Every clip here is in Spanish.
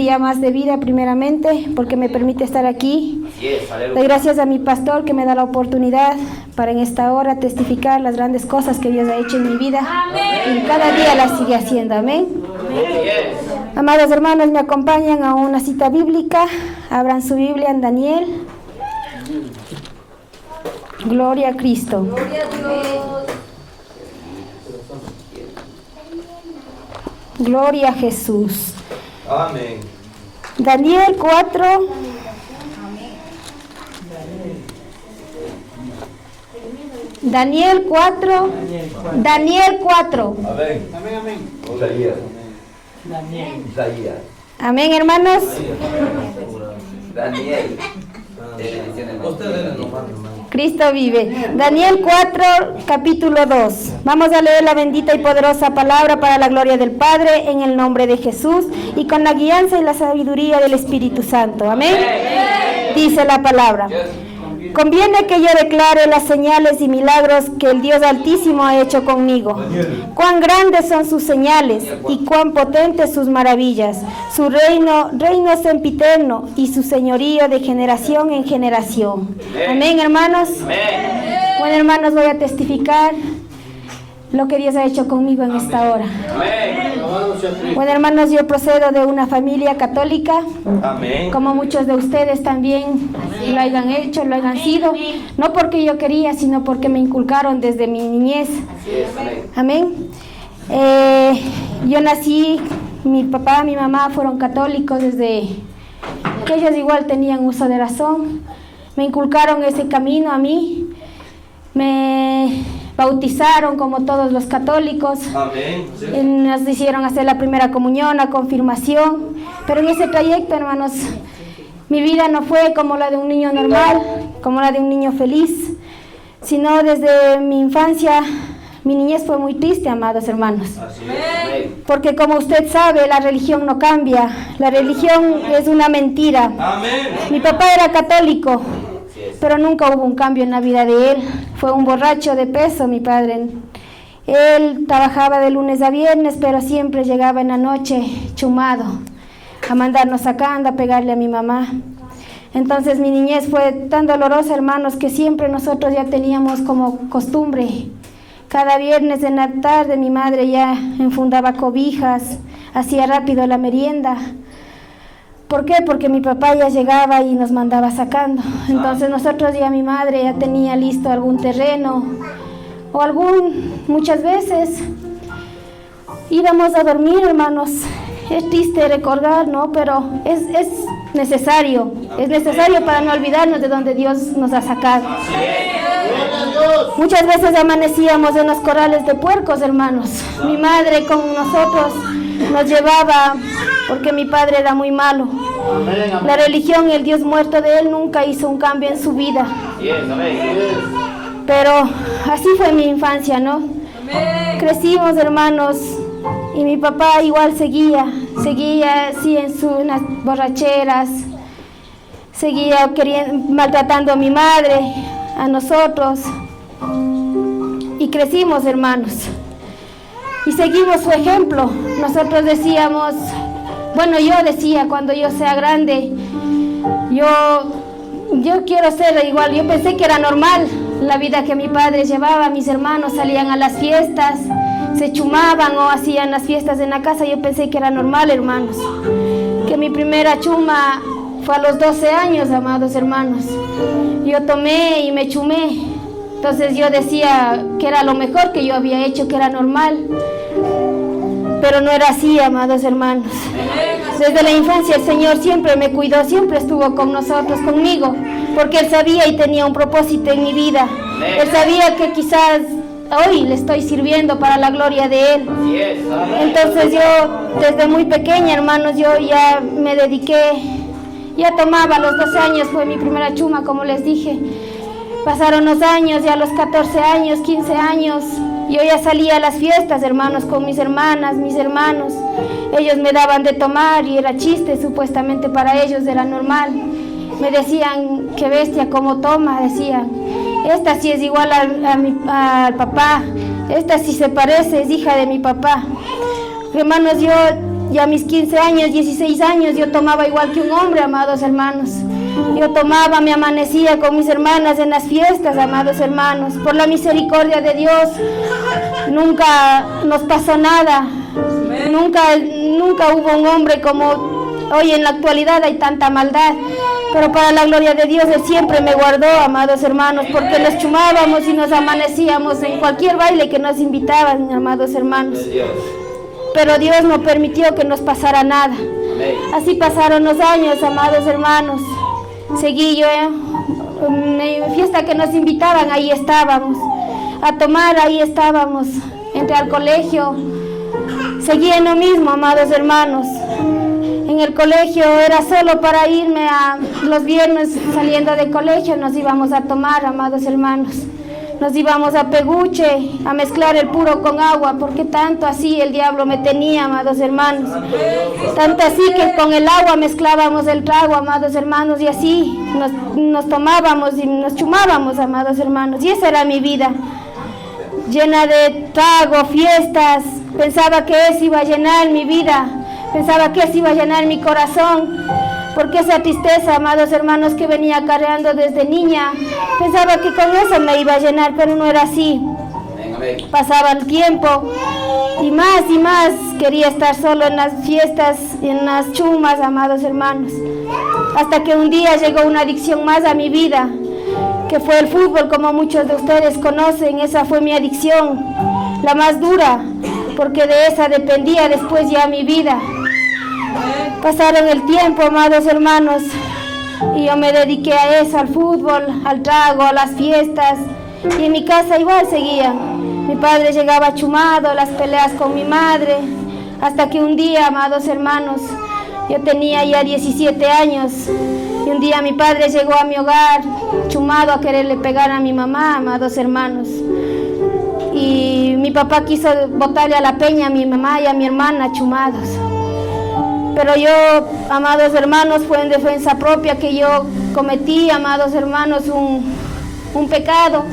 día más de vida primeramente, porque me permite estar aquí. Doy gracias a mi pastor que me da la oportunidad para en esta hora testificar las grandes cosas que Dios ha hecho en mi vida. Y cada día las sigue haciendo. Amén. Amados hermanos, me acompañan a una cita bíblica. Abran su Biblia en Daniel. Gloria a Cristo. Gloria a Dios. Gloria a Jesús. Amén. Daniel 4. Daniel 4. Daniel 4. Amén. Amén. Isaías. Amén, hermanos. Daniel. Cristo vive. Daniel 4, capítulo 2. Vamos a leer la bendita y poderosa palabra para la gloria del Padre, en el nombre de Jesús y con la guianza y la sabiduría del Espíritu Santo. Amén. Dice la palabra: conviene que yo declare las señales y milagros que el Dios Altísimo ha hecho conmigo. Cuán grandes son sus señales y cuán potentes sus maravillas. Su reino es sempiterno y su señorío de generación en generación. Amén, hermanos. Bueno, hermanos, voy a testificar lo que Dios ha hecho conmigo en esta hora. Bueno, hermanos, yo procedo de una familia católica. Amén. Como muchos de ustedes también lo hayan hecho, lo hayan sido, no porque yo quería, sino porque me inculcaron desde mi niñez. Amén. Yo nací, mi papá, mi mamá fueron católicos desde que ellos igual tenían uso de razón. Me inculcaron ese camino a mí, me bautizaron como todos los católicos. Amén. Nos hicieron hacer la primera comunión, la confirmación, pero en ese trayecto, hermanos, mi vida no fue como la de un niño normal, como la de un niño feliz, sino desde mi infancia, mi niñez fue muy triste, amados hermanos. Porque como usted sabe, la religión no cambia, la religión es una mentira. Amén. Mi papá era católico, pero nunca hubo un cambio en la vida de él. Fue un borracho de peso, mi padre. Él trabajaba de lunes a viernes, pero siempre llegaba en la noche chumado a mandarnos sacando, a pegarle a mi mamá. Entonces mi niñez fue tan dolorosa, hermanos, que siempre nosotros ya teníamos como costumbre. Cada viernes en la tarde mi madre ya enfundaba cobijas, hacía rápido la merienda. ¿Por qué? Porque mi papá ya llegaba y nos mandaba sacando. Entonces nosotros ya, mi madre ya tenía listo algún terreno o muchas veces íbamos a dormir, hermanos. Es triste recordar, ¿no? Pero es necesario para no olvidarnos de donde Dios nos ha sacado. Muchas veces amanecíamos en los corrales de puercos, hermanos. Mi madre con nosotros nos llevaba porque mi padre era muy malo. La religión y el Dios muerto de él nunca hizo un cambio en su vida. Pero así fue mi infancia, ¿no? Crecimos, hermanos, y mi papá igual seguía así en sus borracheras, seguía maltratando a mi madre, a nosotros, y crecimos, hermanos, y seguimos su ejemplo. Nosotros decíamos, bueno, yo decía, cuando yo sea grande, yo quiero ser igual. Yo pensé que era normal la vida que mi padre llevaba. Mis hermanos salían a las fiestas, se chumaban o hacían las fiestas en la casa. Yo pensé que era normal, hermanos. Que mi primera chuma fue a los 12 años, amados hermanos. Yo tomé y me chumé. Entonces yo decía que era lo mejor que yo había hecho, que era normal. Pero no era así, amados hermanos. Desde la infancia el Señor siempre me cuidó, siempre estuvo con nosotros, conmigo, porque Él sabía y tenía un propósito en mi vida. Él sabía que quizás hoy le estoy sirviendo para la gloria de Él. Entonces yo, desde muy pequeña, hermanos, yo ya me dediqué, ya tomaba. A los 12 años fue mi primera chuma, como les dije. Pasaron los años, ya a los 14 años, 15 años, yo ya salía a las fiestas, hermanos, con mis hermanas, mis hermanos. Ellos me daban de tomar y era chiste, supuestamente para ellos era normal. Me decían, qué bestia, cómo toma, decían. Esta sí es igual al papá, esta sí se parece, es hija de mi papá. Hermanos, yo ya a mis 15 años, 16 años, yo tomaba igual que un hombre, amados hermanos. Yo tomaba, me amanecía con mis hermanas en las fiestas, amados hermanos. Por la misericordia de Dios, nunca nos pasó nada. Nunca hubo un hombre como hoy en la actualidad hay tanta maldad. Pero para la gloria de Dios, Él siempre me guardó, amados hermanos, porque nos chumábamos y nos amanecíamos en cualquier baile que nos invitaban, amados hermanos. Pero Dios no permitió que nos pasara nada. Así pasaron los años, amados hermanos. Seguí yo, en fiesta que nos invitaban, ahí estábamos. A tomar, ahí estábamos. Entré al colegio. Seguí en lo mismo, amados hermanos. En el colegio era solo para irme a los viernes saliendo de colegio, nos íbamos a tomar, amados hermanos. Nos íbamos a Peguche a mezclar el puro con agua, porque tanto así el diablo me tenía, amados hermanos. Tanto así que con el agua mezclábamos el trago, amados hermanos, y así nos tomábamos y nos chumábamos, amados hermanos. Y esa era mi vida, llena de trago, fiestas. Pensaba que eso iba a llenar mi vida. Pensaba que eso iba a llenar mi corazón, porque esa tristeza, amados hermanos, que venía acarreando desde niña, pensaba que con eso me iba a llenar, pero no era así. Pasaba el tiempo y más quería estar solo en las fiestas, en las chumas, amados hermanos. Hasta que un día llegó una adicción más a mi vida, que fue el fútbol, como muchos de ustedes conocen. Esa fue mi adicción, la más dura, porque de esa dependía después ya mi vida. Pasaron el tiempo, amados hermanos, y yo me dediqué a eso, al fútbol, al trago, a las fiestas, y en mi casa igual seguía. Mi padre llegaba chumado, las peleas con mi madre, hasta que un día, amados hermanos, yo tenía ya 17 años, y un día mi padre llegó a mi hogar chumado a quererle pegar a mi mamá, amados hermanos. Y mi papá quiso botarle a la peña a mi mamá y a mi hermana chumados. Pero yo, amados hermanos, fue en defensa propia que yo cometí, amados hermanos, un pecado.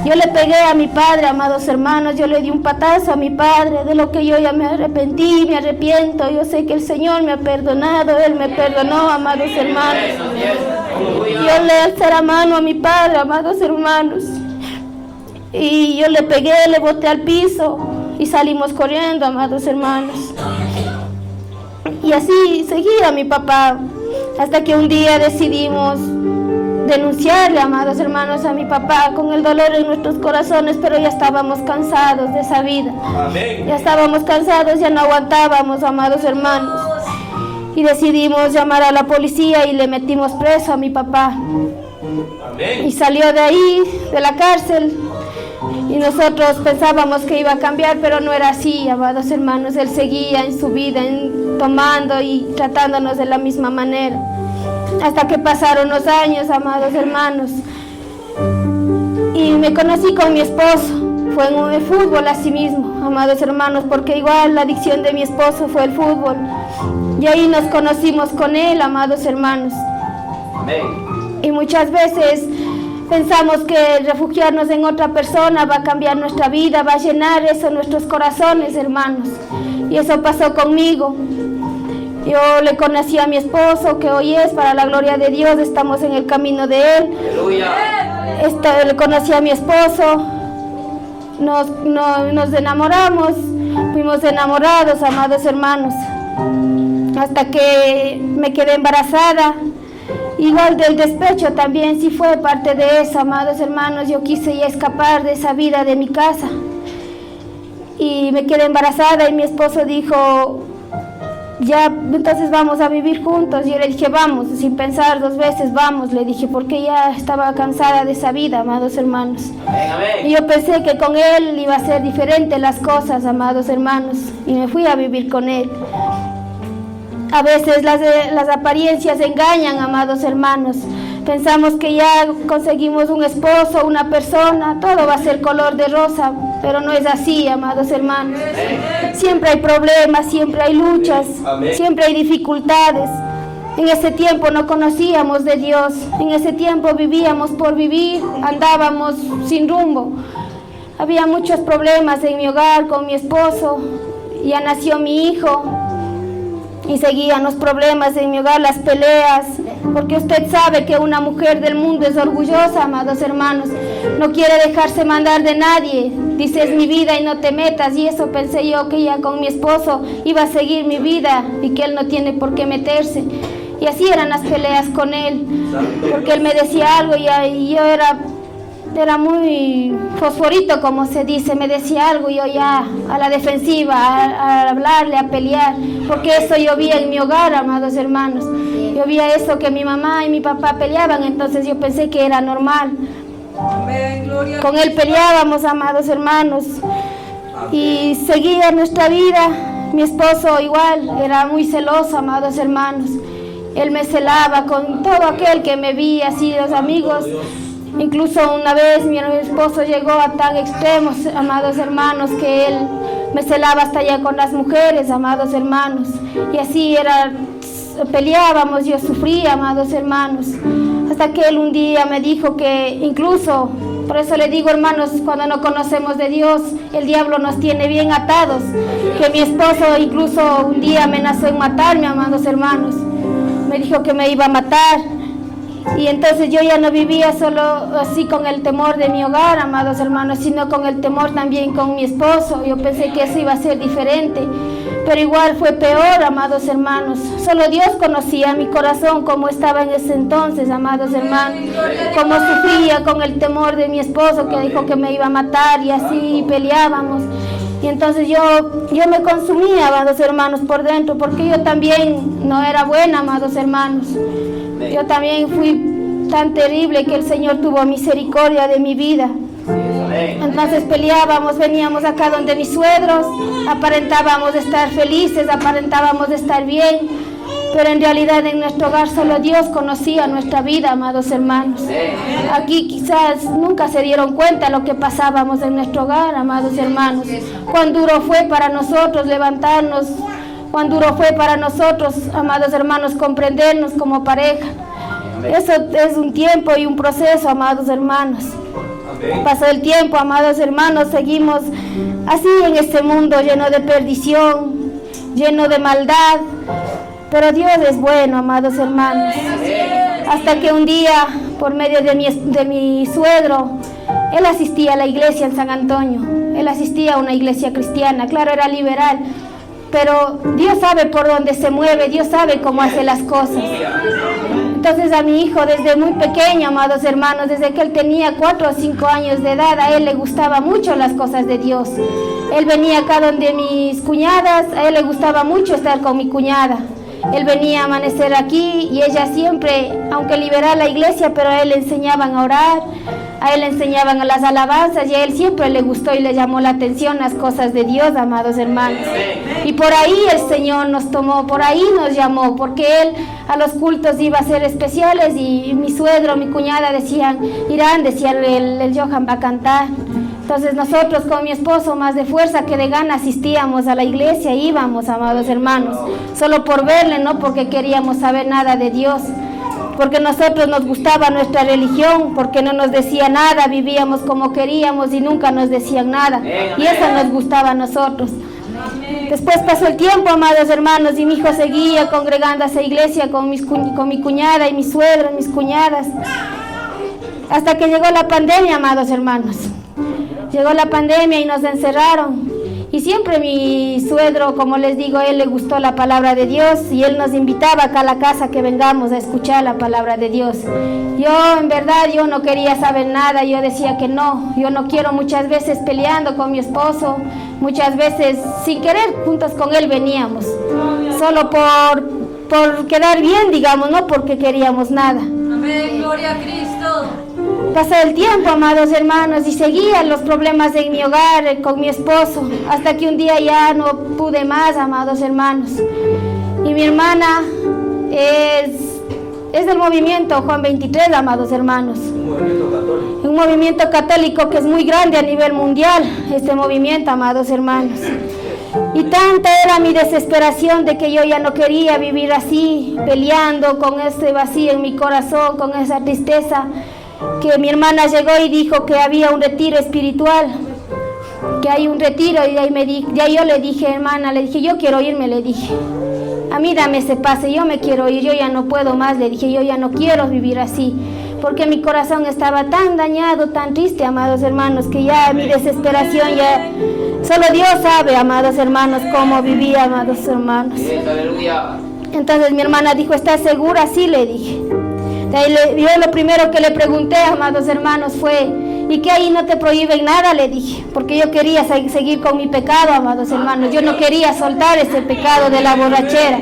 Yo le pegué a mi padre, amados hermanos, yo le di un patazo a mi padre, de lo que yo ya me arrepentí, me arrepiento. Yo sé que el Señor me ha perdonado, Él me perdonó, amados hermanos. Yo le alcé la mano a mi padre, amados hermanos. Y yo le pegué, le boté al piso y salimos corriendo, amados hermanos. Y así seguía mi papá, hasta que un día decidimos denunciarle, amados hermanos, a mi papá, con el dolor en nuestros corazones, pero ya estábamos cansados de esa vida. Amén. Ya estábamos cansados, ya no aguantábamos, amados hermanos. Y decidimos llamar a la policía y le metimos preso a mi papá. Amén. Y salió de ahí, de la cárcel. Y nosotros pensábamos que iba a cambiar, pero no era así, amados hermanos. Él seguía en su vida, tomando y tratándonos de la misma manera. Hasta que pasaron los años, amados hermanos. Y me conocí con mi esposo. Fue en el fútbol así mismo, amados hermanos, porque igual la adicción de mi esposo fue el fútbol. Y ahí nos conocimos con él, amados hermanos. Amén. Y muchas veces pensamos que refugiarnos en otra persona va a cambiar nuestra vida, va a llenar eso en nuestros corazones, hermanos. Y eso pasó conmigo. Yo le conocí a mi esposo, que hoy es, para la gloria de Dios, estamos en el camino de Él. ¡Aleluya! Le conocí a mi esposo, nos enamoramos, fuimos enamorados, amados hermanos, hasta que me quedé embarazada. Igual del despecho también, sí fue parte de eso, amados hermanos. Yo quise ya escapar de esa vida de mi casa y me quedé embarazada y mi esposo dijo, ya, entonces vamos a vivir juntos. Yo le dije, vamos, sin pensar dos veces, vamos, le dije, porque ya estaba cansada de esa vida, amados hermanos. Amén, amén. Y yo pensé que con él iba a ser diferente las cosas, amados hermanos, y me fui a vivir con él. A veces las apariencias engañan, amados hermanos. Pensamos que ya conseguimos un esposo, una persona, todo va a ser color de rosa, pero no es así, amados hermanos. Siempre hay problemas, siempre hay luchas, siempre hay dificultades. En ese tiempo no conocíamos de Dios, en ese tiempo vivíamos por vivir, andábamos sin rumbo. Había muchos problemas en mi hogar con mi esposo, ya nació mi hijo. Y seguían los problemas en mi hogar, las peleas, porque usted sabe que una mujer del mundo es orgullosa, amados hermanos, no quiere dejarse mandar de nadie, dice es mi vida y no te metas, y eso pensé yo que ya con mi esposo iba a seguir mi vida y que él no tiene por qué meterse. Y así eran las peleas con él, porque él me decía algo y yo era muy fosforito, como se dice, me decía algo y yo ya a la defensiva, a hablarle, a pelear, porque eso yo vi en mi hogar, amados hermanos. Yo vi eso que mi mamá y mi papá peleaban, entonces yo pensé que era normal. Con él peleábamos, amados hermanos, y seguía nuestra vida. Mi esposo igual, era muy celoso, amados hermanos. Él me celaba con todo aquel que me vi, así los amigos. Incluso una vez mi esposo llegó a tan extremos, amados hermanos, que él me celaba hasta allá con las mujeres, amados hermanos. Y así era, peleábamos, yo sufría, amados hermanos. Hasta que él un día me dijo que incluso, por eso le digo, hermanos, cuando no conocemos de Dios, el diablo nos tiene bien atados. Que mi esposo incluso un día amenazó en matarme, amados hermanos. Me dijo que me iba a matar. Y entonces yo ya no vivía solo así con el temor de mi hogar, amados hermanos, sino con el temor también con mi esposo. Yo pensé que eso iba a ser diferente, pero igual fue peor, amados hermanos. Solo Dios conocía mi corazón, cómo estaba en ese entonces, amados hermanos, cómo sufría con el temor de mi esposo que dijo que me iba a matar, y así peleábamos. Y entonces yo me consumía, amados hermanos, por dentro, porque yo también no era buena, amados hermanos. Yo también fui tan terrible que el Señor tuvo misericordia de mi vida. Entonces peleábamos, veníamos acá donde mis suegros, aparentábamos de estar felices, aparentábamos de estar bien, pero en realidad en nuestro hogar solo Dios conocía nuestra vida, amados hermanos. Aquí quizás nunca se dieron cuenta lo que pasábamos en nuestro hogar, amados hermanos. Cuán duro fue para nosotros levantarnos, cuán duro fue para nosotros, amados hermanos, comprendernos como pareja. Eso es un tiempo y un proceso, amados hermanos. Pasó el tiempo, amados hermanos, seguimos así en este mundo lleno de perdición, lleno de maldad. Pero Dios es bueno, amados hermanos. Hasta que un día, por medio de mi suegro, él asistía a la iglesia en San Antonio. Él asistía a una iglesia cristiana, claro, era liberal. Pero Dios sabe por dónde se mueve, Dios sabe cómo hace las cosas. Entonces a mi hijo desde muy pequeño, amados hermanos, desde que él tenía 4 o 5 años de edad, a él le gustaba mucho las cosas de Dios. Él venía acá donde mis cuñadas, a él le gustaba mucho estar con mi cuñada. Él venía a amanecer aquí y ella siempre, aunque liberaba la iglesia, pero a él le enseñaban a orar, a él le enseñaban a las alabanzas y a él siempre le gustó y le llamó la atención las cosas de Dios, amados hermanos. Y por ahí el Señor nos tomó, por ahí nos llamó, porque él a los cultos iba a ser especiales y mi suegro, mi cuñada decían, Irán, decía el Johan va a cantar. Entonces nosotros con mi esposo más de fuerza que de gana asistíamos a la iglesia, íbamos, amados hermanos, solo por verle, no porque queríamos saber nada de Dios, porque nosotros nos gustaba nuestra religión, porque no nos decía nada, vivíamos como queríamos y nunca nos decían nada, y eso nos gustaba a nosotros. Después pasó el tiempo, amados hermanos, y mi hijo seguía congregando a esa iglesia con mi cuñada y mi suegra, mis cuñadas, hasta que llegó la pandemia, amados hermanos. Llegó la pandemia y nos encerraron. Y siempre mi suegro, como les digo, a él le gustó la palabra de Dios y él nos invitaba acá a la casa que vengamos a escuchar la palabra de Dios. Yo, en verdad, yo no quería saber nada, yo decía que no, yo no quiero, muchas veces peleando con mi esposo, muchas veces sin querer juntos con él veníamos, solo por quedar bien, digamos, no porque queríamos nada. Amén, gloria a Cristo. Pasó el tiempo, amados hermanos, y seguían los problemas en mi hogar con mi esposo, hasta que un día ya no pude más, amados hermanos. Y mi hermana es del movimiento Juan 23, amados hermanos. Un movimiento católico que es muy grande a nivel mundial, este movimiento, amados hermanos. Y tanta era mi desesperación de que yo ya no quería vivir así, peleando con ese vacío en mi corazón, con esa tristeza, que mi hermana llegó y dijo que había un retiro espiritual, que hay un retiro, y ahí yo le dije, hermana, le dije, yo quiero irme, le dije. a mí dame ese pase, yo me quiero ir, yo ya no puedo más, le dije, yo ya no quiero vivir así, porque mi corazón estaba tan dañado, tan triste, amados hermanos, que ya mi desesperación ya, solo Dios sabe, amados hermanos, cómo vivía, amados hermanos. Entonces mi hermana dijo, ¿estás segura? Sí, le dije. De ahí yo lo primero que le pregunté, amados hermanos, fue, ¿y que ahí no te prohíben nada? Le dije, porque yo quería seguir con mi pecado, amados hermanos, yo no quería soltar ese pecado de la borrachera.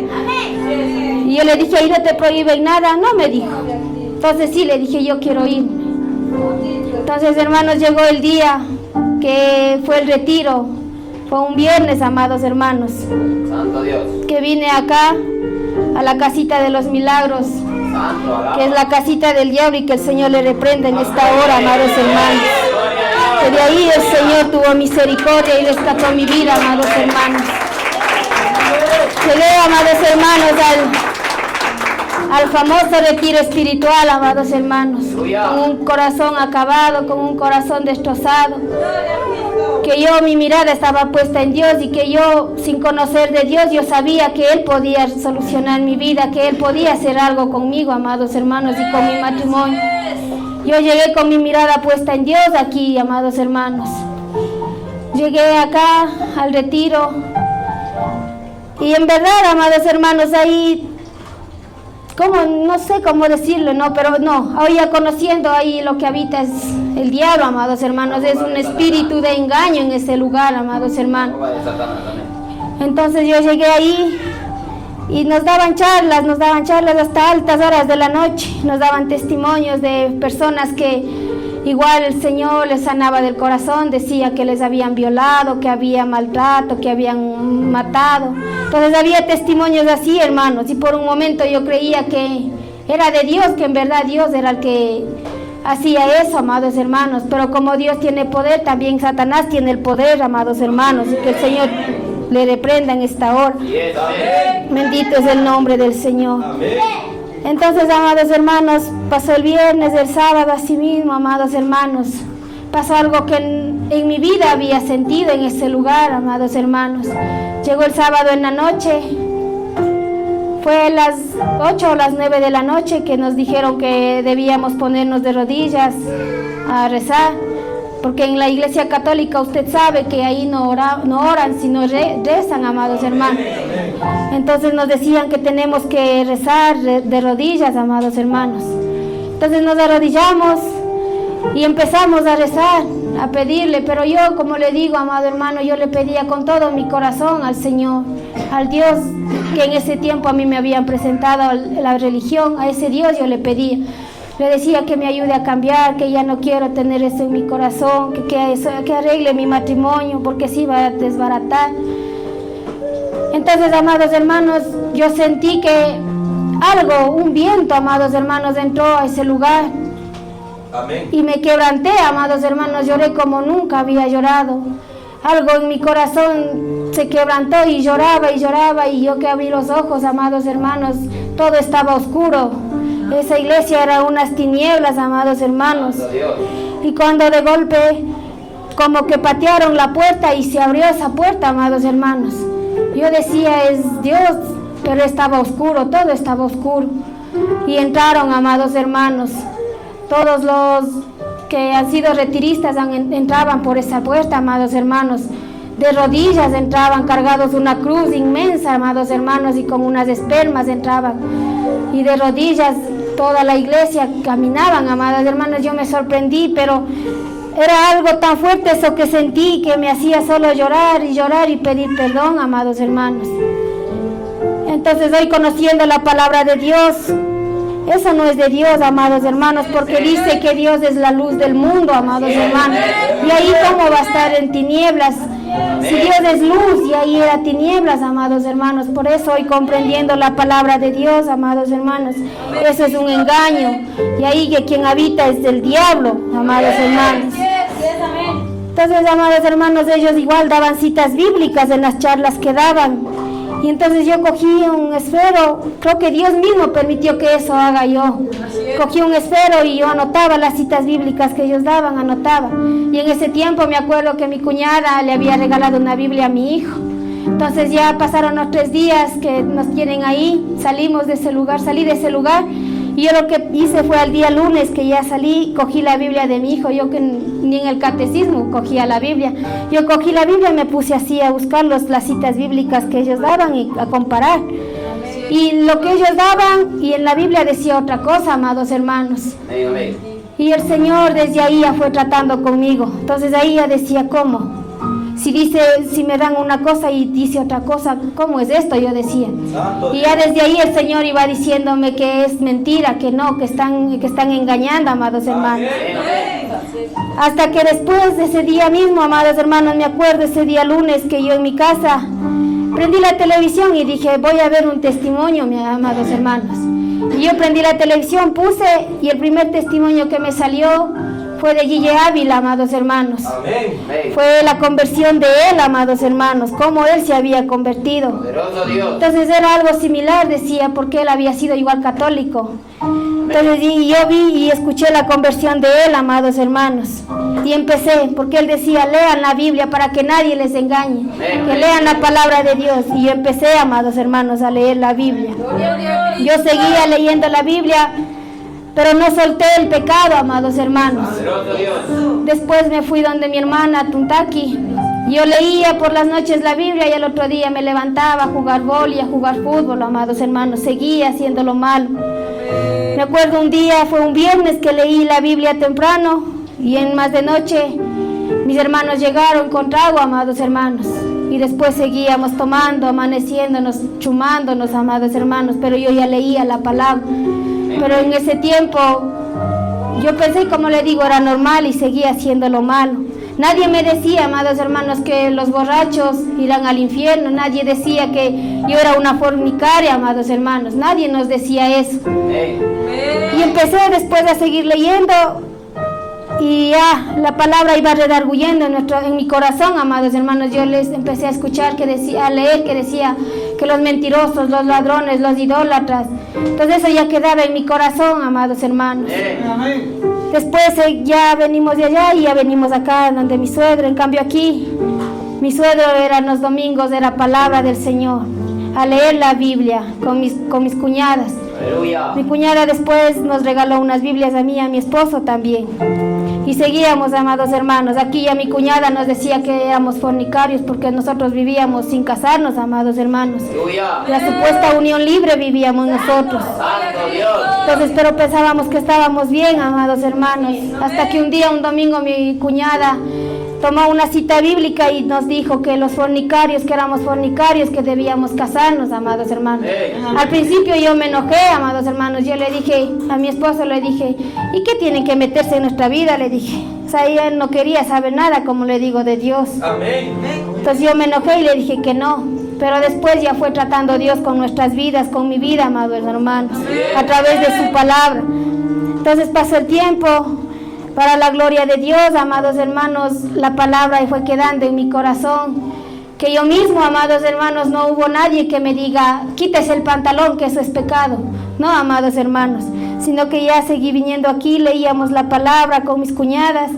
Y yo le dije, ¿ahí no te prohíben nada? No, me dijo. Entonces sí, le dije, yo quiero ir. Entonces, hermanos, llegó el día que fue el retiro, fue un viernes, amados hermanos, Santo Dios. que vine acá a la casita de los milagros, que es la casita del diablo, y que el Señor le reprenda en esta hora, amados hermanos. Que de ahí el Señor tuvo misericordia y rescató mi vida, amados hermanos. Llegué, amados hermanos, al famoso retiro espiritual, amados hermanos, con un corazón acabado, con un corazón destrozado, que yo, mi mirada estaba puesta en Dios, y que yo, sin conocer de Dios, yo sabía que Él podía solucionar mi vida, que Él podía hacer algo conmigo, amados hermanos, y con mi matrimonio. Yo llegué con mi mirada puesta en Dios aquí, amados hermanos. Llegué acá al retiro, y en verdad, amados hermanos, ahí, no sé cómo decirlo, no, pero no, hoy ya conociendo ahí lo que habita es el diablo, amados hermanos, es un espíritu de engaño en ese lugar, amados hermanos. Entonces yo llegué ahí y nos daban charlas hasta altas horas de la noche, nos daban testimonios de personas que igual el Señor les sanaba del corazón, decía que les habían violado, que había maltrato, que habían matado. Entonces había testimonios así, hermanos, y por un momento yo creía que era de Dios, que en verdad Dios era el que hacía eso, amados hermanos. Pero como Dios tiene poder, también Satanás tiene el poder, amados hermanos, y que el Señor le reprenda en esta hora. Bendito es el nombre del Señor. Entonces, amados hermanos, pasó el viernes, el sábado, así mismo, amados hermanos, pasó algo que en mi vida había sentido en ese lugar, amados hermanos. Llegó el sábado en la noche, fue a las 8 o las 9 de la noche que nos dijeron que debíamos ponernos de rodillas a rezar, porque en la iglesia católica usted sabe que ahí no oran, sino rezan, amados hermanos. Entonces nos decían que tenemos que rezar de rodillas, amados hermanos. Entonces nos arrodillamos y empezamos a rezar, a pedirle, pero yo, como le digo, amado hermano, yo le pedía con todo mi corazón al Señor, al Dios que en ese tiempo a mí me habían presentado la religión, a ese Dios yo le pedía. Le decía que me ayude a cambiar, que ya no quiero tener eso en mi corazón, que arregle mi matrimonio, porque sí va a desbaratar. Entonces, amados hermanos, yo sentí que un viento, amados hermanos, entró a ese lugar. Amén. Y me quebranté, amados hermanos, lloré como nunca había llorado. Algo en mi corazón se quebrantó y lloraba, y yo que abrí los ojos, amados hermanos, todo estaba oscuro. Esa iglesia era unas tinieblas, amados hermanos. Y cuando de golpe, como que patearon la puerta y se abrió esa puerta, amados hermanos. Yo decía, es Dios, pero estaba oscuro, todo estaba oscuro. Y entraron, amados hermanos, todos los que han sido retiristas entraban por esa puerta, amados hermanos. De rodillas entraban, cargados una cruz inmensa, amados hermanos, y con unas espermas entraban. Y de rodillas toda la iglesia caminaban, amados hermanos. Yo me sorprendí, pero era algo tan fuerte eso que sentí, que me hacía solo llorar y pedir perdón, amados hermanos. Entonces hoy, conociendo la palabra de Dios, eso no es de Dios, amados hermanos, porque dice que Dios es la luz del mundo, amados hermanos. Y ahí cómo va a estar en tinieblas, si Dios es luz y ahí era tinieblas, amados hermanos. Por eso hoy, comprendiendo la palabra de Dios, amados hermanos, eso es un engaño. Y ahí que quien habita es el diablo, amados hermanos. Entonces, amados hermanos, ellos igual daban citas bíblicas en las charlas que daban. Y entonces yo cogí un esfero, creo que Dios mismo permitió que eso haga yo. Cogí un esfero y yo anotaba las citas bíblicas que ellos daban, anotaba. Y en ese tiempo me acuerdo que mi cuñada le había regalado una Biblia a mi hijo. Entonces ya pasaron los 3 días que nos tienen ahí, salí de ese lugar. Y yo lo que hice fue al día lunes que ya salí, cogí la Biblia de mi hijo, yo que ni en el catecismo cogía la Biblia. Yo cogí la Biblia y me puse así a buscar las citas bíblicas que ellos daban y a comparar. Y lo que ellos daban y en la Biblia decía otra cosa, amados hermanos. Y el Señor desde ahí ya fue tratando conmigo. Entonces ahí ya decía, ¿cómo? Si me dan una cosa y dice otra cosa, ¿cómo es esto? Yo decía. Y ya desde ahí el Señor iba diciéndome que es mentira, que no, que están engañando, amados hermanos. Hasta que después de ese día mismo, amados hermanos, me acuerdo ese día lunes que yo en mi casa prendí la televisión y dije, voy a ver un testimonio, mis amados hermanos. Y yo prendí la televisión, puse, y el primer testimonio que me salió fue de Guille Ávila, amados hermanos. Amén. Fue la conversión de él, amados hermanos, cómo él se había convertido. Poderoso Dios. Entonces era algo similar, decía, porque él había sido igual católico. Entonces yo vi y escuché la conversión de él, amados hermanos. Y empecé, porque él decía, lean la Biblia para que nadie les engañe, que lean la palabra de Dios. Y yo empecé, amados hermanos, a leer la Biblia. Yo seguía leyendo la Biblia, pero no solté el pecado, amados hermanos. Después me fui donde mi hermana Tuntaki. Yo leía por las noches la Biblia y al otro día me levantaba a jugar vóley, a jugar fútbol, amados hermanos. Seguía haciendo lo malo. Me acuerdo un día, fue un viernes que leí la Biblia temprano y en más de noche mis hermanos llegaron con trago, amados hermanos. Y después seguíamos tomando, amaneciéndonos, chumándonos, amados hermanos, pero yo ya leía la palabra. Pero en ese tiempo yo pensé, como le digo, era normal y seguía haciendo lo malo. Nadie me decía, amados hermanos, que los borrachos irán al infierno. Nadie decía que yo era una fornicaria, amados hermanos. Nadie nos decía eso. Y empecé después a seguir leyendo y ya la palabra iba redarguyendo en mi corazón, amados hermanos. Yo les empecé a escuchar a leer que decía que los mentirosos, los ladrones, los idólatras. Entonces eso ya quedaba en mi corazón, amados hermanos. Después ya venimos de allá y ya venimos acá donde mi suegro. En cambio aquí, mi suegro era los domingos, era palabra del Señor, a leer la Biblia con mis cuñadas. Aleluya. Mi cuñada después nos regaló unas Biblias a mí y a mi esposo también. Y seguíamos, amados hermanos. Aquí ya mi cuñada nos decía que éramos fornicarios porque nosotros vivíamos sin casarnos, amados hermanos. Aleluya. La supuesta unión libre vivíamos nosotros. Santo Dios. Entonces, pero pensábamos que estábamos bien, amados hermanos. Hasta que un día, un domingo, mi cuñada tomó una cita bíblica y nos dijo que los fornicarios, que éramos fornicarios, que debíamos casarnos, amados hermanos. Al principio yo me enojé, amados hermanos. Yo le dije a mi esposo, le dije, ¿y qué tienen que meterse en nuestra vida? Le dije. O sea, él no quería saber nada, como le digo, de Dios. Amén. Entonces yo me enojé y le dije que no. Pero después ya fue tratando Dios con nuestras vidas, con mi vida, amados hermanos, a través de su palabra. Entonces pasó el tiempo. Para la gloria de Dios, amados hermanos, la palabra fue quedando en mi corazón. Que yo mismo, amados hermanos, no hubo nadie que me diga, quítese el pantalón, que eso es pecado. No, amados hermanos, sino que ya seguí viniendo aquí, leíamos la palabra con mis cuñadas.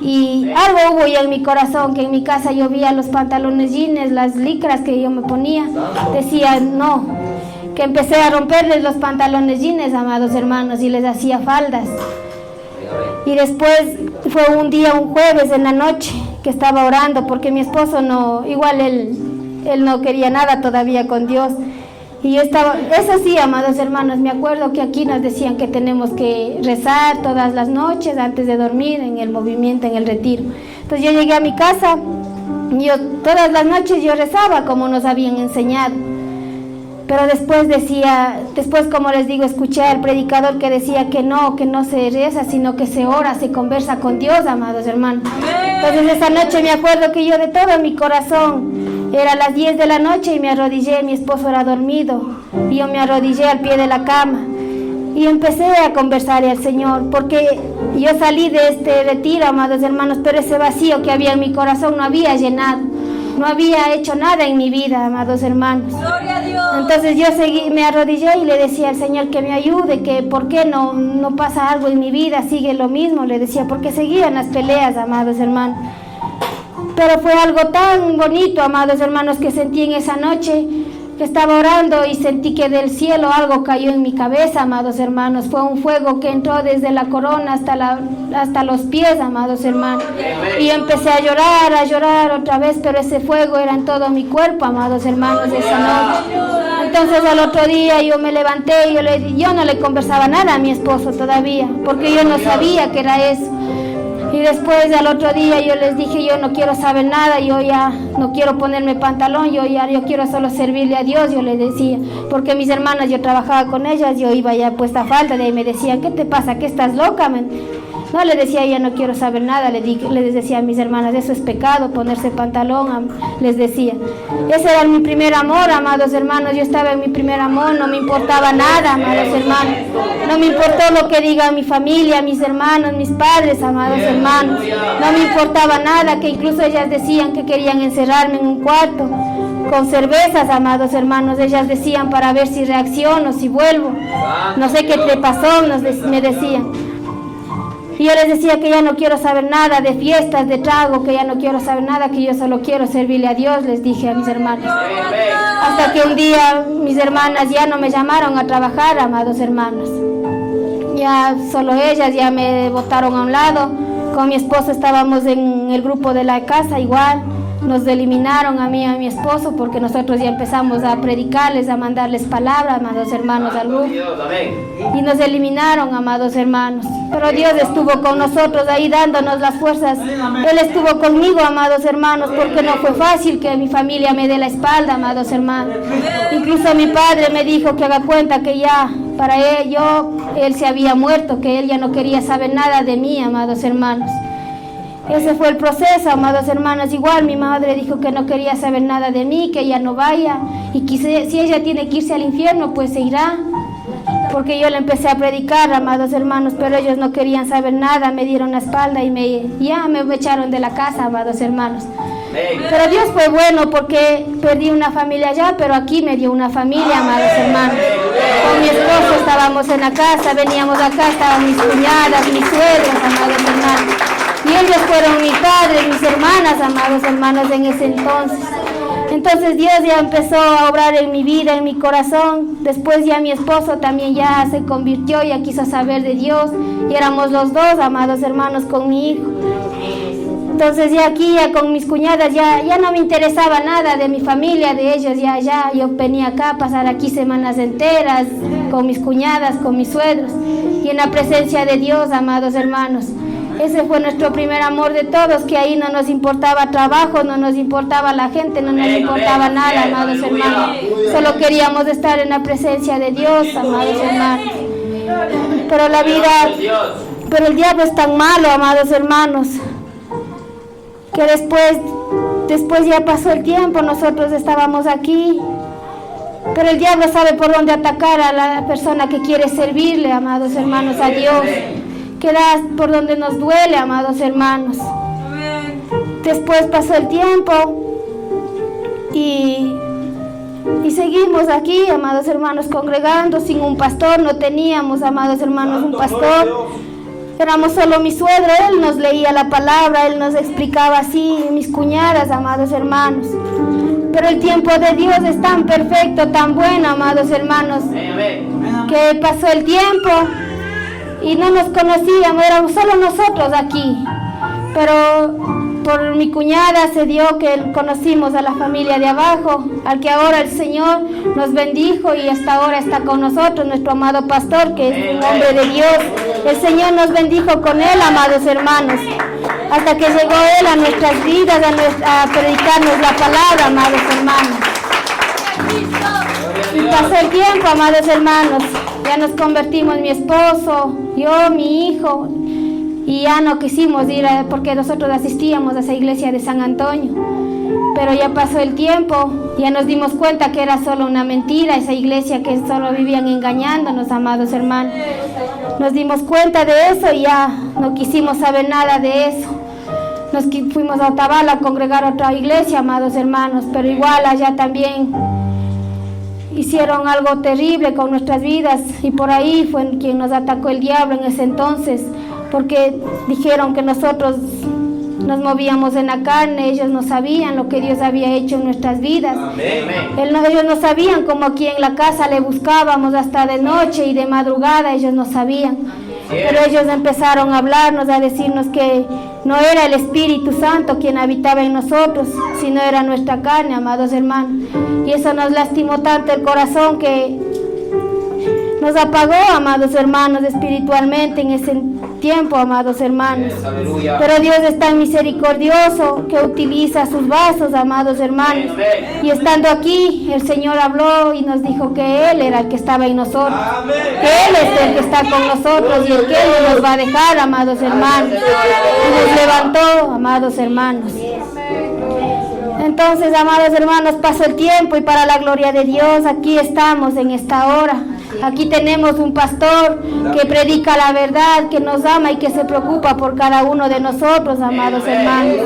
Y algo hubo ya en mi corazón, que en mi casa yo veía los pantalones jeans, las licras que yo me ponía. Decía, no, que empecé a romperles los pantalones jeans, amados hermanos, y les hacía faldas. Y después fue un día, un jueves en la noche, que estaba orando, porque mi esposo no, igual él no quería nada todavía con Dios. Y yo estaba, eso sí, amados hermanos, me acuerdo que aquí nos decían que tenemos que rezar todas las noches antes de dormir en el movimiento, en el retiro. Entonces yo llegué a mi casa, y todas las noches yo rezaba como nos habían enseñado. Pero después como les digo, escuché al predicador que decía que no se reza, sino que se ora, se conversa con Dios, amados hermanos. Entonces esa noche me acuerdo que yo de todo mi corazón, era las 10 de la noche y me arrodillé, mi esposo era dormido, y yo me arrodillé al pie de la cama. Y empecé a conversarle al Señor, porque yo salí de este retiro, amados hermanos, pero ese vacío que había en mi corazón no había llenado. No había hecho nada en mi vida, amados hermanos. Gloria a Dios. Entonces yo me arrodillé y le decía al Señor que me ayude, que por qué no pasa algo en mi vida, sigue lo mismo, le decía, porque seguían las peleas, amados hermanos. Pero fue algo tan bonito, amados hermanos, que sentí en esa noche, que estaba orando y sentí que del cielo algo cayó en mi cabeza, amados hermanos. Fue un fuego que entró desde la corona hasta los pies, amados hermanos. Y empecé a llorar otra vez, pero ese fuego era en todo mi cuerpo, amados hermanos, esa noche. Entonces al otro día yo me levanté y yo no le conversaba nada a mi esposo todavía, porque yo no sabía que era eso. Y después al otro día yo les dije, yo no quiero saber nada, yo ya no quiero ponerme pantalón, yo quiero solo servirle a Dios, yo les decía, porque mis hermanas, yo trabajaba con ellas, yo iba ya puesta falta, de ahí me decían, ¿qué te pasa? ¿Qué estás loca? No, les decía, ya no quiero saber nada, les decía a mis hermanas, eso es pecado, ponerse pantalón, les decía. Ese era mi primer amor, amados hermanos, yo estaba en mi primer amor, no me importaba nada, amados hermanos, no me importó lo que diga mi familia, mis hermanos, mis padres, amados hermanos, no me importaba nada, que incluso ellas decían que querían encerrarme en un cuarto con cervezas, amados hermanos, ellas decían para ver si reacciono, si vuelvo, no sé qué te pasó, me decían. Y yo les decía que ya no quiero saber nada de fiestas, de trago, que ya no quiero saber nada, que yo solo quiero servirle a Dios, les dije a mis hermanos. Hasta que un día mis hermanas ya no me llamaron a trabajar, amados hermanos. Ya solo ellas ya me botaron a un lado. Con mi esposo estábamos en el grupo de la casa igual. Nos eliminaron a mí y a mi esposo porque nosotros ya empezamos a predicarles, a mandarles palabras, amados hermanos, al grupo. Y nos eliminaron, amados hermanos. Pero Dios estuvo con nosotros ahí dándonos las fuerzas. Él estuvo conmigo, amados hermanos, porque no fue fácil que mi familia me dé la espalda, amados hermanos. Incluso mi padre me dijo que haga cuenta que ya para él se había muerto, que él ya no quería saber nada de mí, amados hermanos. Ese fue el proceso, amados hermanos. Igual mi madre dijo que no quería saber nada de mí, que ella no vaya, y que si ella tiene que irse al infierno, pues se irá, porque yo le empecé a predicar, amados hermanos, pero ellos no querían saber nada, me dieron la espalda y me echaron de la casa, amados hermanos. Pero Dios fue bueno, porque perdí una familia allá, pero aquí me dio una familia, amados hermanos. Con mi esposo estábamos en la casa, veníamos acá, estaban mis cuñadas, mis suegros, amados hermanos. Y ellos fueron mis padres, mis hermanas, amados hermanos, en ese entonces. Entonces Dios ya empezó a obrar en mi vida, en mi corazón. Después ya mi esposo también ya se convirtió, ya quiso saber de Dios. Y éramos los dos, amados hermanos, con mi hijo. Entonces ya aquí, ya con mis cuñadas, ya no me interesaba nada de mi familia, de ellos, ya yo venía acá a pasar aquí semanas enteras con mis cuñadas, con mis suegros. Y en la presencia de Dios, amados hermanos. Ese fue nuestro primer amor de todos, que ahí no nos importaba trabajo, no nos importaba la gente, no nos importaba nada, amados hermanos. Solo queríamos estar en la presencia de Dios, amados hermanos. Pero el diablo es tan malo, amados hermanos, que después ya pasó el tiempo, nosotros estábamos aquí. Pero el diablo sabe por dónde atacar a la persona que quiere servirle, amados hermanos, a Dios. Queda por donde nos duele, amados hermanos. Después pasó el tiempo y seguimos aquí, amados hermanos, congregando sin un pastor. No teníamos, amados hermanos, un pastor. Éramos solo mi suegro, él nos leía la palabra, él nos explicaba así, mis cuñadas, amados hermanos. Pero el tiempo de Dios es tan perfecto, tan bueno, amados hermanos, que pasó el tiempo y no nos conocíamos, éramos solo nosotros aquí. Pero por mi cuñada se dio que conocimos a la familia de abajo, al que ahora el Señor nos bendijo y hasta ahora está con nosotros, nuestro amado pastor, que es un hombre de Dios. El Señor nos bendijo con él, amados hermanos, hasta que llegó él a nuestras vidas, a predicarnos la palabra, amados hermanos. Y pasó el tiempo, amados hermanos, ya nos convertimos, mi esposo, yo, mi hijo, y ya no quisimos ir porque nosotros asistíamos a esa iglesia de San Antonio. Pero ya pasó el tiempo, ya nos dimos cuenta que era solo una mentira, esa iglesia, que solo vivían engañándonos, amados hermanos. Nos dimos cuenta de eso y ya no quisimos saber nada de eso. Nos fuimos a Otavalo a congregar a otra iglesia, amados hermanos, pero igual allá también hicieron algo terrible con nuestras vidas, y por ahí fue quien nos atacó el diablo en ese entonces, porque dijeron que nosotros nos movíamos en la carne, ellos no sabían lo que Dios había hecho en nuestras vidas. Ellos no sabían cómo aquí en la casa le buscábamos hasta de noche y de madrugada, ellos no sabían. Pero ellos empezaron a hablarnos, a decirnos que no era el Espíritu Santo quien habitaba en nosotros, sino era nuestra carne, amados hermanos. Y eso nos lastimó tanto el corazón que nos apagó, amados hermanos, espiritualmente en ese tiempo, amados hermanos. Pero Dios es tan misericordioso que utiliza sus vasos, amados hermanos. Y estando aquí, el Señor habló y nos dijo que Él era el que estaba en nosotros, que Él es el que está con nosotros y el que Él no nos va a dejar, amados hermanos. Y nos levantó, amados hermanos. Entonces, amados hermanos, pasó el tiempo y para la gloria de Dios, aquí estamos en esta hora. Aquí tenemos un pastor que predica la verdad, que nos ama y que se preocupa por cada uno de nosotros, amados hermanos.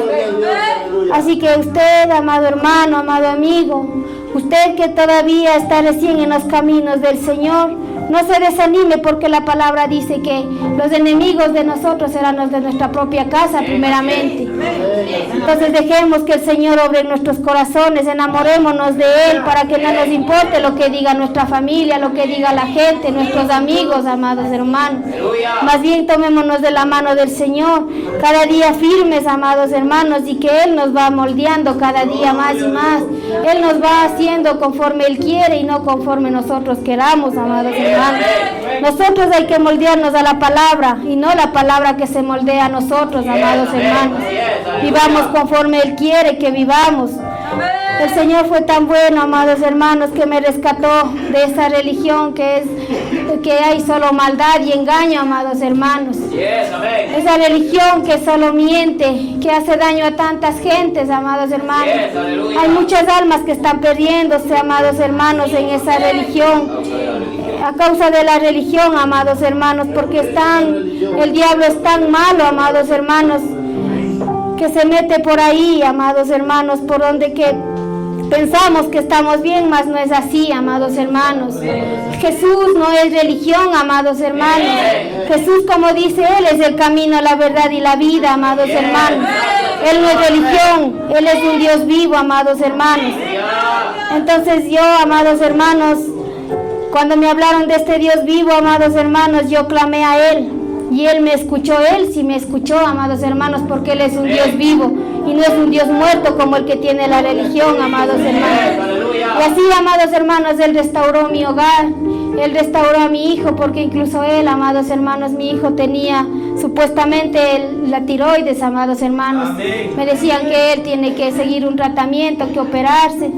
Así que usted, amado hermano, amado amigo, usted que todavía está recién en los caminos del Señor, no se desanime porque la palabra dice que los enemigos de nosotros serán los de nuestra propia casa primeramente. Entonces dejemos que el Señor obre en nuestros corazones, enamorémonos de Él para que no nos importe lo que diga nuestra familia, lo que diga la gente, nuestros amigos, amados hermanos. Más bien tomémonos de la mano del Señor, cada día firmes, amados hermanos, y que Él nos va moldeando cada día más y más. Él nos va haciendo conforme Él quiere y no conforme nosotros queramos, amados hermanos. Nosotros hay que moldearnos a la palabra y no la palabra que se moldea a nosotros, amados hermanos. Vivamos conforme Él quiere que vivamos. El Señor fue tan bueno, amados hermanos, que me rescató de esa religión que hay solo maldad y engaño, amados hermanos. Esa religión que solo miente, que hace daño a tantas gentes, amados hermanos. Hay muchas almas que están perdiéndose, amados hermanos, en esa religión. A causa de la religión, amados hermanos, porque el diablo es tan malo, amados hermanos, que se mete por ahí, amados hermanos, por donde que pensamos que estamos bien, mas no es así, amados hermanos. Jesús no es religión, amados hermanos. Jesús, como dice Él, es el camino, la verdad y la vida, amados hermanos. Él no es religión, Él es un Dios vivo, amados hermanos. Entonces yo, amados hermanos, cuando me hablaron de este Dios vivo, amados hermanos, yo clamé a Él. Y Él me escuchó, Él sí me escuchó, amados hermanos, porque Él es un Dios vivo y no es un Dios muerto como el que tiene la religión, amados hermanos. Y así, amados hermanos, Él restauró mi hogar, Él restauró a mi hijo, porque incluso Él, amados hermanos, mi hijo tenía supuestamente la tiroides, amados hermanos. Me decían que él tiene que seguir un tratamiento, que operarse.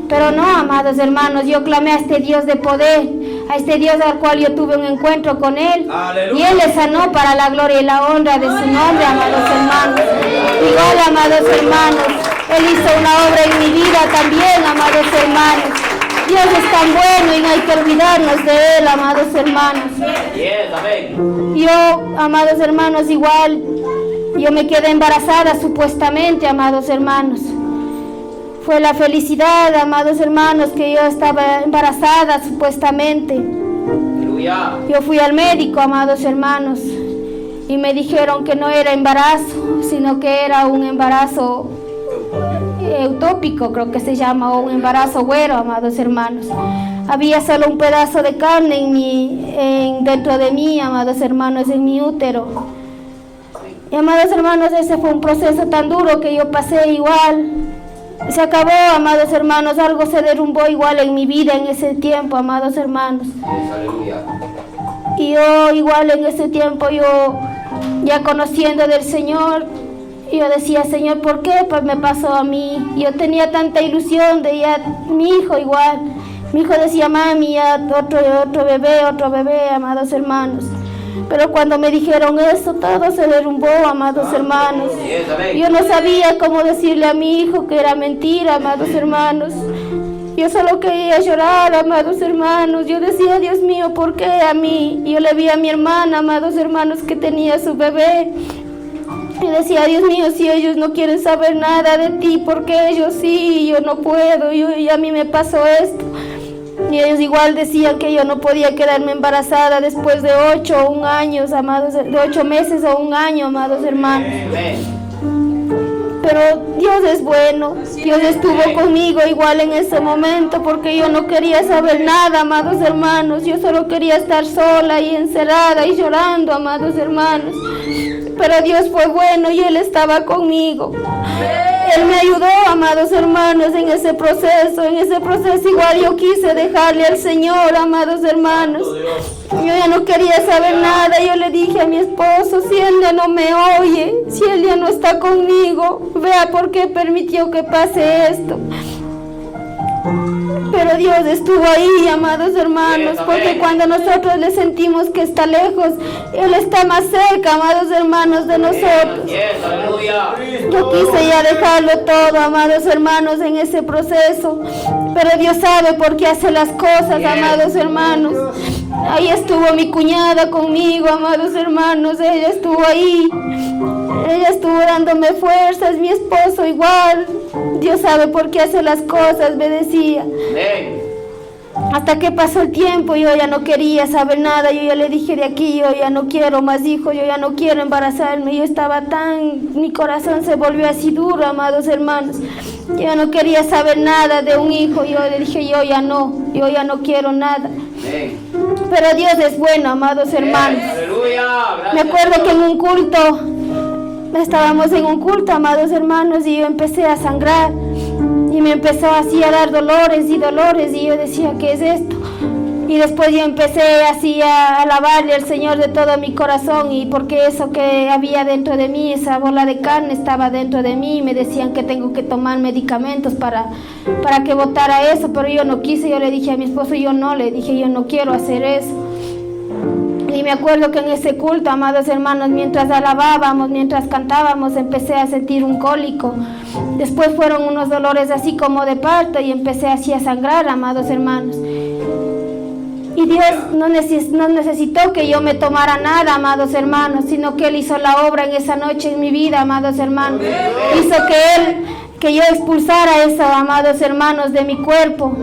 Pero no, amados hermanos, yo clamé a este Dios de poder, a este Dios al cual yo tuve un encuentro con Él. ¡Aleluya! Y Él le sanó para la gloria y la honra de su nombre, amados hermanos. Igual, amados hermanos, Él hizo una obra en mi vida también, amados hermanos. Dios es tan bueno y no hay que olvidarnos de Él, amados hermanos. Yo, amados hermanos, igual, yo me quedé embarazada supuestamente, amados hermanos. Fue la felicidad, amados hermanos, que yo estaba embarazada supuestamente. Aleluya. Yo fui al médico, amados hermanos, y me dijeron que no era embarazo, sino que era un embarazo eutópico, creo que se llama, o un embarazo güero, amados hermanos. Había solo un pedazo de carne dentro de mí, amados hermanos, en mi útero. Y, amados hermanos, ese fue un proceso tan duro que yo pasé igual. Se acabó, amados hermanos, algo se derrumbó igual en mi vida en ese tiempo, amados hermanos. Y yo igual en ese tiempo, yo ya conociendo del Señor, yo decía, Señor, ¿por qué pues me pasó a mí? Yo tenía tanta ilusión de ya mi hijo igual. Mi hijo decía, mami, ya otro bebé, amados hermanos. Pero cuando me dijeron eso, todo se derrumbó, amados hermanos. Yo no sabía cómo decirle a mi hijo que era mentira, amados hermanos. Yo solo quería llorar, amados hermanos. Yo decía, Dios mío, ¿por qué a mí? Yo le vi a mi hermana, amados hermanos, que tenía su bebé. Y decía, Dios mío, si ellos no quieren saber nada de ti, ¿por qué ellos sí? Yo no puedo, y a mí me pasó esto. Y ellos igual decían que yo no podía quedarme embarazada después de 8 o 1 año, amados, de 8 meses o 1 año, amados hermanos. Pero Dios es bueno, Dios estuvo conmigo igual en ese momento porque yo no quería saber nada, amados hermanos. Yo solo quería estar sola y encerrada y llorando, amados hermanos. Pero Dios fue bueno y Él estaba conmigo. Él me ayudó, amados hermanos, en ese proceso. En ese proceso igual yo quise dejarle al Señor, amados hermanos. Yo ya no quería saber nada. Yo le dije a mi esposo, si Él ya no me oye, si Él ya no está conmigo, vea por qué permitió que pase esto. Pero Dios estuvo ahí, amados hermanos, porque cuando nosotros le sentimos que está lejos, Él está más cerca, amados hermanos, de nosotros. Yo quise ya dejarlo todo, amados hermanos, en ese proceso, pero Dios sabe por qué hace las cosas, amados hermanos. Ahí estuvo mi cuñada conmigo, amados hermanos, ella estuvo ahí. Ella estuvo dándome fuerzas, mi esposo igual. Dios sabe por qué hace las cosas, me decía. Hasta que pasó el tiempo, yo ya no quería saber nada. Yo ya le dije de aquí, yo ya no quiero más hijos, yo ya no quiero embarazarme. Yo estaba mi corazón se volvió así duro, amados hermanos. Yo ya no quería saber nada de un hijo. Yo le dije, yo ya no quiero nada. Pero Dios es bueno, amados hermanos. Me acuerdo que en un culto, estábamos en un culto, amados hermanos, y yo empecé a sangrar y me empezó así a dar dolores y yo decía, ¿qué es esto? Y después yo empecé así a alabarle al Señor de todo mi corazón, y porque eso que había dentro de mí, esa bola de carne estaba dentro de mí, y me decían que tengo que tomar medicamentos para que botara eso, pero yo no quise. Yo le dije a mi esposo, yo no quiero hacer eso. Y me acuerdo que en ese culto, amados hermanos, mientras alabábamos, mientras cantábamos, empecé a sentir un cólico. Después fueron unos dolores así como de parto y empecé así a sangrar, amados hermanos. Y Dios no necesitó que yo me tomara nada, amados hermanos, sino que Él hizo la obra en esa noche en mi vida, amados hermanos. Hizo que yo expulsara eso, amados hermanos, de mi cuerpo.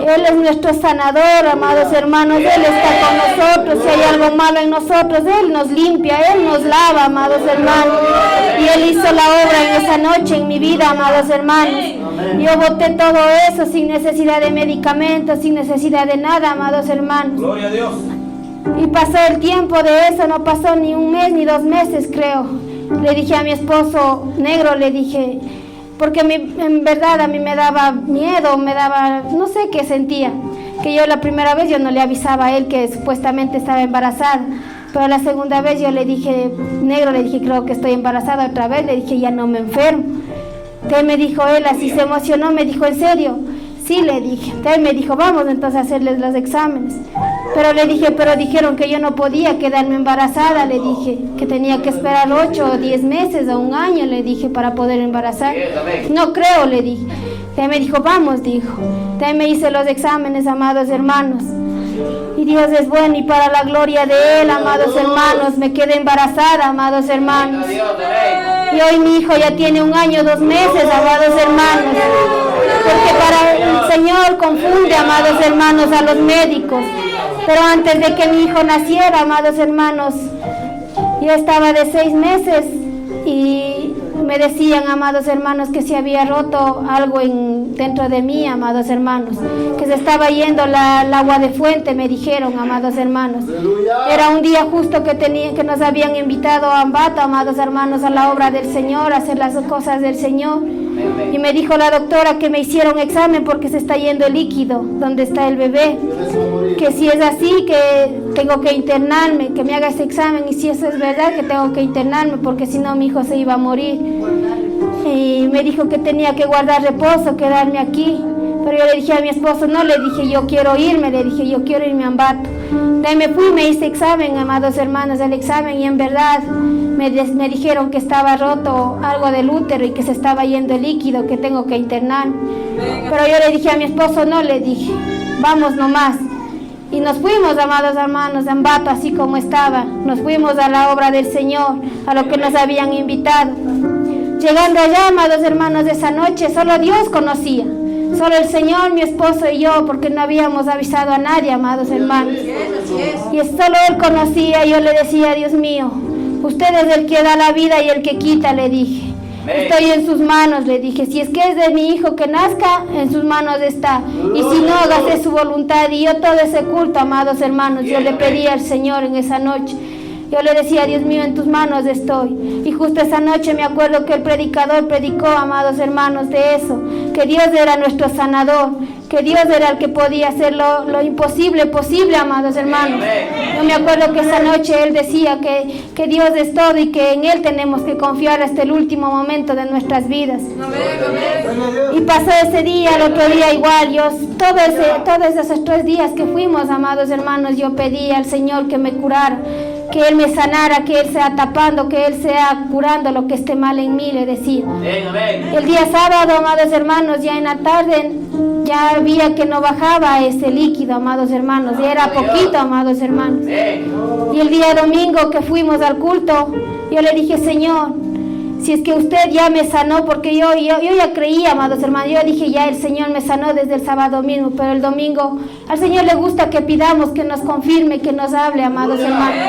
Él es nuestro sanador, amados hermanos. Él está con nosotros. Si hay algo malo en nosotros, Él nos limpia, Él nos lava, amados hermanos. Y Él hizo la obra en esa noche en mi vida, amados hermanos. Yo boté todo eso sin necesidad de medicamentos, sin necesidad de nada, amados hermanos. Gloria a Dios. Y pasó el tiempo de eso, no pasó ni un mes ni 2 meses, creo. Le dije a mi esposo negro, le dije, porque en verdad a mí me daba miedo, no sé qué sentía, que yo la primera vez yo no le avisaba a él que supuestamente estaba embarazada, pero la segunda vez yo le dije, negro, le dije, creo que estoy embarazada otra vez, le dije, ya no me enfermo. Entonces me dijo él, así se emocionó, me dijo, ¿en serio? Sí, le dije. Entonces me dijo, vamos entonces a hacerles los exámenes. Pero le dije, pero dijeron que yo no podía quedarme embarazada, le dije, que tenía que esperar 8 o 10 meses o 1 año, le dije, para poder embarazar. No creo, le dije. Entonces me dijo, vamos, dijo. Entonces me hice los exámenes, amados hermanos. Y Dios es bueno, y para la gloria de Él, amados hermanos, me quedé embarazada, amados hermanos. Y hoy mi hijo ya tiene 1 año, 2 meses, amados hermanos. Porque para el Señor confunde, amados hermanos, a los médicos. Pero antes de que mi hijo naciera, amados hermanos, yo estaba de 6 meses y me decían, amados hermanos, que se había roto algo dentro de mí, amados hermanos, que se estaba yendo el agua de fuente, me dijeron, amados hermanos. Era un día justo que nos habían invitado a Ambato, amados hermanos, a la obra del Señor, a hacer las cosas del Señor. Y me dijo la doctora que me hiciera un examen porque se está yendo el líquido donde está el bebé, que si es así, que tengo que internarme, que me haga ese examen, y si eso es verdad, que tengo que internarme porque si no mi hijo se iba a morir. Y me dijo que tenía que guardar reposo, quedarme aquí. Pero yo le dije a mi esposo, no, le dije, yo quiero irme, le dije, yo quiero irme a Ambato. De ahí me fui, me hice examen, amados hermanos, el examen, y en verdad me dijeron que estaba roto algo del útero y que se estaba yendo el líquido, que tengo que internar. Pero yo le dije a mi esposo, no, le dije, vamos nomás. Y nos fuimos, amados hermanos, a Ambato, así como estaba. Nos fuimos a la obra del Señor, a lo que nos habían invitado. Llegando allá, amados hermanos, de esa noche, solo Dios conocía. Solo el Señor, mi esposo y yo, porque no habíamos avisado a nadie, amados hermanos. Y solo Él conocía. Yo le decía, Dios mío, usted es el que da la vida y el que quita, le dije. Estoy en sus manos, le dije. Si es que es de mi hijo que nazca, en sus manos está. Y si no, hágase su voluntad. Y yo todo ese culto, amados hermanos, yo le pedí al Señor en esa noche. Yo le decía, Dios mío, en tus manos estoy. Y justo esa noche me acuerdo que el predicador predicó, amados hermanos, de eso. Que Dios era nuestro sanador. Que Dios era el que podía hacer lo imposible posible, amados hermanos. Yo me acuerdo que esa noche él decía que Dios es todo y que en Él tenemos que confiar hasta el último momento de nuestras vidas. Y pasó ese día, el otro día igual. Todos esos 3 días que fuimos, amados hermanos, yo pedí al Señor que me curara. Que Él me sanara, que Él sea tapando, que Él sea curando lo que esté mal en mí, le decía. El día sábado, amados hermanos, ya en la tarde, ya había que no bajaba ese líquido, amados hermanos, y era poquito, amados hermanos. Y el día domingo que fuimos al culto, yo le dije, Señor, si es que usted ya me sanó, porque yo ya creía, amados hermanos, yo dije, ya el Señor me sanó desde el sábado mismo, pero el domingo al Señor le gusta que pidamos, que nos confirme, que nos hable, amados hermanos.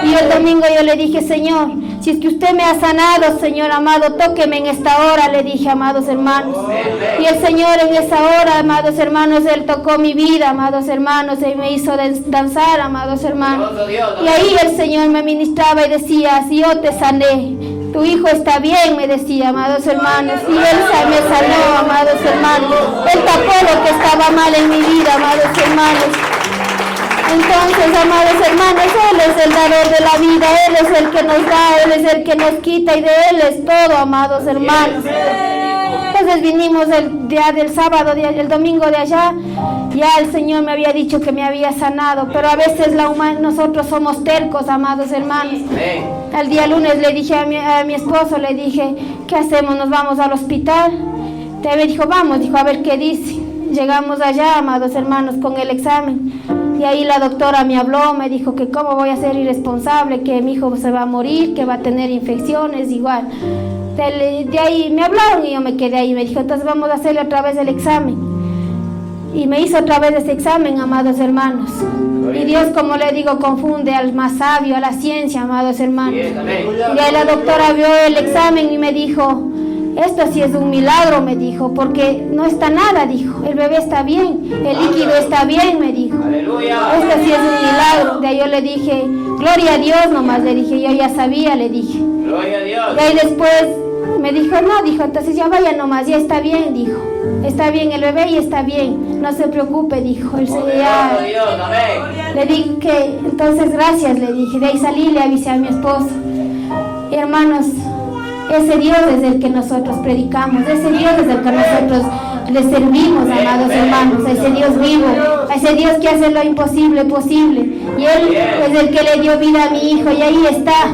Y el domingo yo le dije, Señor, si es que usted me ha sanado, Señor amado, tóqueme en esta hora, le dije, amados hermanos. Y el Señor en esa hora, amados hermanos, Él tocó mi vida, amados hermanos, y me hizo danzar, amados hermanos. Y ahí el Señor me ministraba y decía, si yo te sané, tu hijo está bien, me decía, amados hermanos, y Él me sanó, amados hermanos. Él tapó lo que estaba mal en mi vida, amados hermanos. Entonces, amados hermanos, Él es el dador de la vida, Él es el que nos da, Él es el que nos quita y de Él es todo, amados hermanos. Entonces vinimos el día del sábado, el domingo de allá, ya el Señor me había dicho que me había sanado, pero a veces nosotros somos tercos, amados hermanos. Al día lunes le dije a mi esposo, le dije, ¿qué hacemos? ¿Nos vamos al hospital? Me dijo, vamos, dijo, a ver qué dice. Llegamos allá, amados hermanos, con el examen. Y ahí la doctora me habló, me dijo que cómo voy a ser irresponsable, que mi hijo se va a morir, que va a tener infecciones, igual. De ahí me hablaron y yo me quedé ahí. Me dijo, entonces vamos a hacerle otra vez el examen. Y me hizo otra vez ese examen, amados hermanos. Y Dios, como le digo, confunde al más sabio, a la ciencia, amados hermanos. Y ahí la doctora vio el examen y me dijo, esto sí es un milagro, me dijo, porque no está nada, dijo. El bebé está bien, el líquido está bien, me dijo. Esto sí es un milagro. De ahí yo le dije, gloria a Dios nomás, le dije, yo ya sabía, le dije. Gloria a Dios. Y ahí después me dijo, no, dijo, entonces ya vaya nomás, ya está bien, dijo. Está bien el bebé y está bien, no se preocupe, dijo. El Señor, le dije que, entonces gracias, le dije. De ahí salí y le avisé a mi esposo. Y hermanos, ese Dios es el que nosotros predicamos, ese Dios es el que nosotros le servimos, amados hermanos, a ese Dios vivo, a ese Dios que hace lo imposible posible. Y Él es el que le dio vida a mi hijo, y ahí está.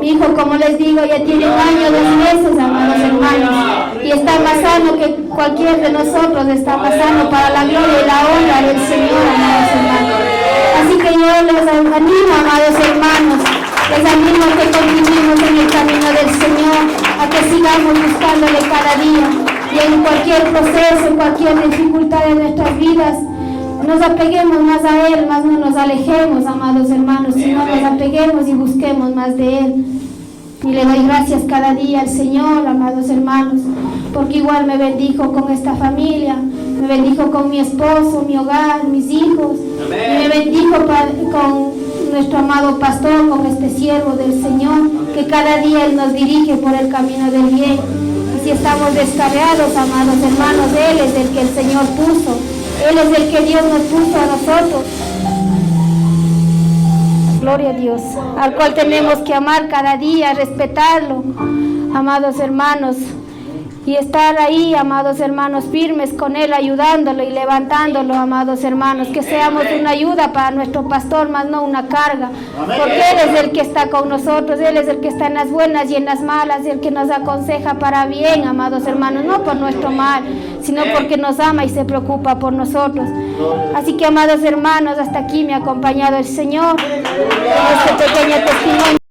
Mi hijo, como les digo, ya tiene 1 año, 2 meses, amados hermanos, y está más sano que cualquier de nosotros, está más sano para la gloria y la honra del Señor, amados hermanos. Así que yo les animo, amados hermanos, les animo a que continuemos en el camino del Señor, a que sigamos buscándole cada día, y en cualquier proceso, en cualquier dificultad de nuestras vidas, nos apeguemos más a Él, más no nos alejemos, amados hermanos, sino nos apeguemos y busquemos más de Él. Y le doy gracias cada día al Señor, amados hermanos, porque igual me bendijo con esta familia, me bendijo con mi esposo, mi hogar, mis hijos, y me bendijo con nuestro amado pastor, con este siervo del Señor, que cada día Él nos dirige por el camino del bien. Y si estamos descarriados, amados hermanos, Él es el que el Señor puso. Él es el que Dios nos puso a nosotros. Gloria a Dios, al cual tenemos que amar cada día, respetarlo, amados hermanos, y estar ahí, amados hermanos, firmes con Él, ayudándolo y levantándolo, amados hermanos, que seamos una ayuda para nuestro pastor, más no una carga, porque Él es el que está con nosotros, Él es el que está en las buenas y en las malas, y el que nos aconseja para bien, amados hermanos, no por nuestro mal, sino porque nos ama y se preocupa por nosotros. Así que, amados hermanos, hasta aquí me ha acompañado el Señor en este pequeño testimonio.